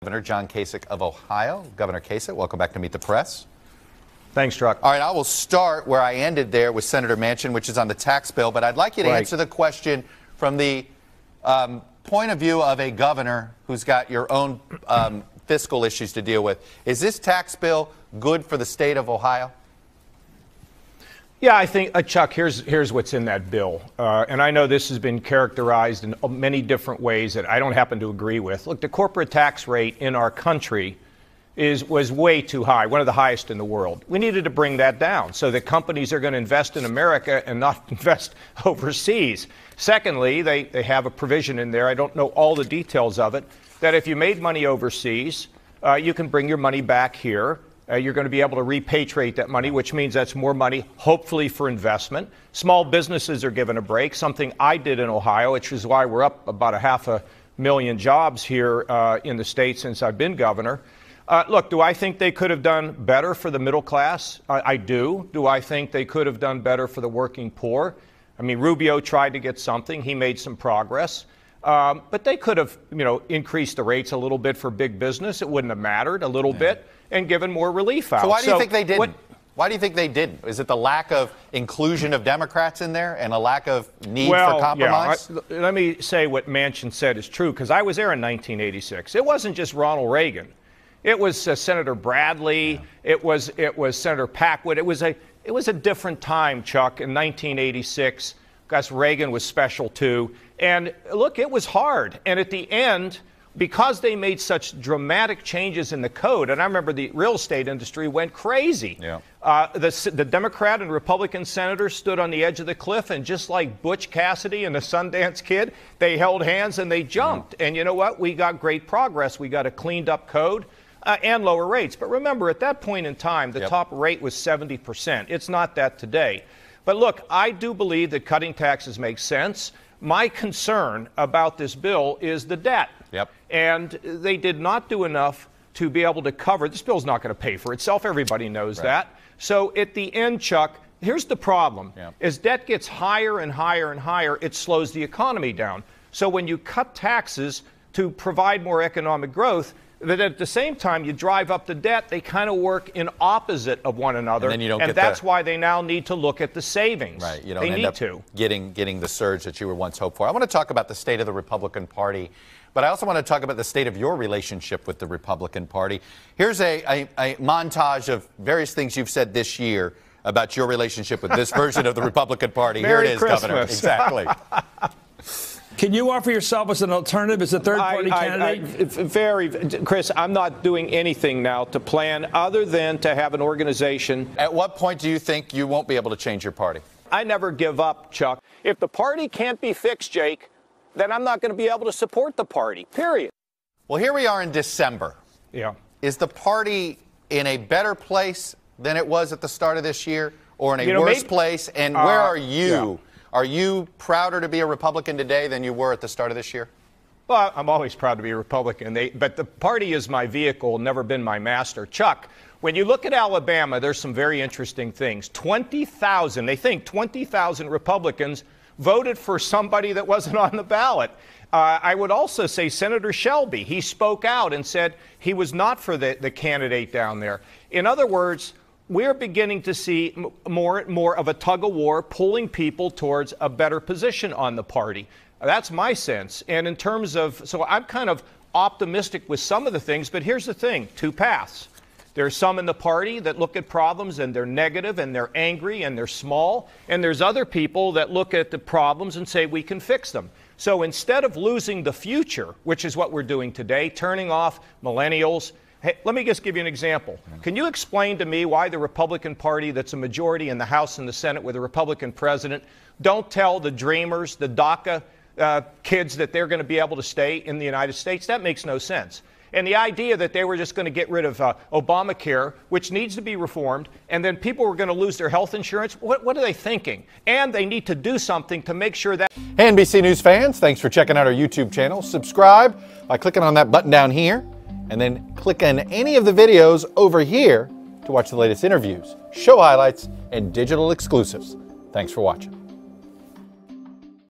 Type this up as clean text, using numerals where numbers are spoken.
Governor John Kasich of Ohio. Governor Kasich, welcome back to Meet the Press. Thanks, Chuck. All right, I will start where I ended there with Senator Manchin, which is on the tax bill, but I'd like you to answer the question from the point of view of a governor who's got your own fiscal issues to deal with. Is this tax bill good for the state of Ohio? Yeah, I think, Chuck, here's what's in that bill. And I know this has been characterized in many different ways that I don't happen to agree with. Look, the corporate tax rate in our country was way too high, one of the highest in the world. We needed to bring that down so that companies are going to invest in America and not invest overseas. Secondly, they have a provision in there, I don't know all the details of it, that if you made money overseas, you can bring your money back here. You're going to be able to repatriate that money, which means that's more money, hopefully, for investment. Small businesses are given a break, something I did in Ohio, which is why we're up about 500,000 jobs here in the state since I've been governor. Look, do I think they could have done better for the middle class? I do. Do I think they could have done better for the working poor? I mean, Rubio tried to get something. He made some progress. But they could have, increased the rates a little bit for big business. It wouldn't have mattered a little bit, and given more relief out. So why do you think they didn't? Why do you think they didn't? Is it the lack of inclusion of Democrats in there and a lack of need for compromise? Yeah, let me say what Manchin said is true, because I was there in 1986. It wasn't just Ronald Reagan. It was Senator Bradley. Yeah. It was Senator Packwood. It was a different time, Chuck, in 1986. Gus Reagan was special too. And look, it was hard. And at the end, because they made such dramatic changes in the code, and I remember the real estate industry went crazy. Yeah. The Democrat and Republican senators stood on the edge of the cliff, and just like Butch Cassidy and the Sundance Kid, they held hands and they jumped. And you know what? We got great progress. We got a cleaned up code and lower rates. But remember, at that point in time, the top rate was 70%. It's not that today. But look, I do believe that cutting taxes makes sense. My concern about this bill is the debt. Yep. And they did not do enough to be able to cover. This bill's not going to pay for itself. Everybody knows that. So at the end, Chuck, here's the problem. Yep. As debt gets higher and higher and higher, it slows the economy down. So when you cut taxes to provide more economic growth, that at the same time you drive up the debt, they kind of work in opposite of one another. And that's why they now need to look at the savings. Right. You don't end up getting the surge that you were once hoped for. I want to talk about the state of the Republican Party, but I also want to talk about the state of your relationship with the Republican Party. Here's a montage of various things you've said this year about your relationship with this version of the Republican Party. Here it is, Christmas. Governor. Exactly. Can you offer yourself as an alternative, as a third-party candidate? Chris, I'm not doing anything now to plan other than to have an organization. At what point do you think you won't be able to change your party? I never give up, Chuck. If the party can't be fixed, Jake, then I'm not going to be able to support the party, period. Well, here we are in December. Yeah. Is the party in a better place than it was at the start of this year, or in a worse place? And where are you? Yeah. Are you prouder to be a Republican today than you were at the start of this year? Well, I'm always proud to be a Republican, but the party is my vehicle, never been my master. Chuck, when you look at Alabama, there's some very interesting things. 20,000 Republicans voted for somebody that wasn't on the ballot. I would also say Senator Shelby, he spoke out and said he was not for the candidate down there. In other words, we're beginning to see more and more of a tug-of-war pulling people towards a better position on the party. That's my sense. And in terms of, so I'm kind of optimistic with some of the things, but here's the thing, two paths. There's some in the party that look at problems and they're negative and they're angry and they're small. And there's other people that look at the problems and say we can fix them. So instead of losing the future, which is what we're doing today, turning off millennials. Hey, let me just give you an example. Can you explain to me why the Republican Party that's a majority in the House and the Senate with a Republican president don't tell the Dreamers, the DACA kids that they're going to be able to stay in the United States? That makes no sense. And the idea that they were just going to get rid of Obamacare, which needs to be reformed, and then people were going to lose their health insurance, what are they thinking? And they need to do something to make sure that... Hey, NBC News fans, thanks for checking out our YouTube channel. Subscribe by clicking on that button down here, and then click on any of the videos over here to watch the latest interviews, show highlights, and digital exclusives. Thanks for watching.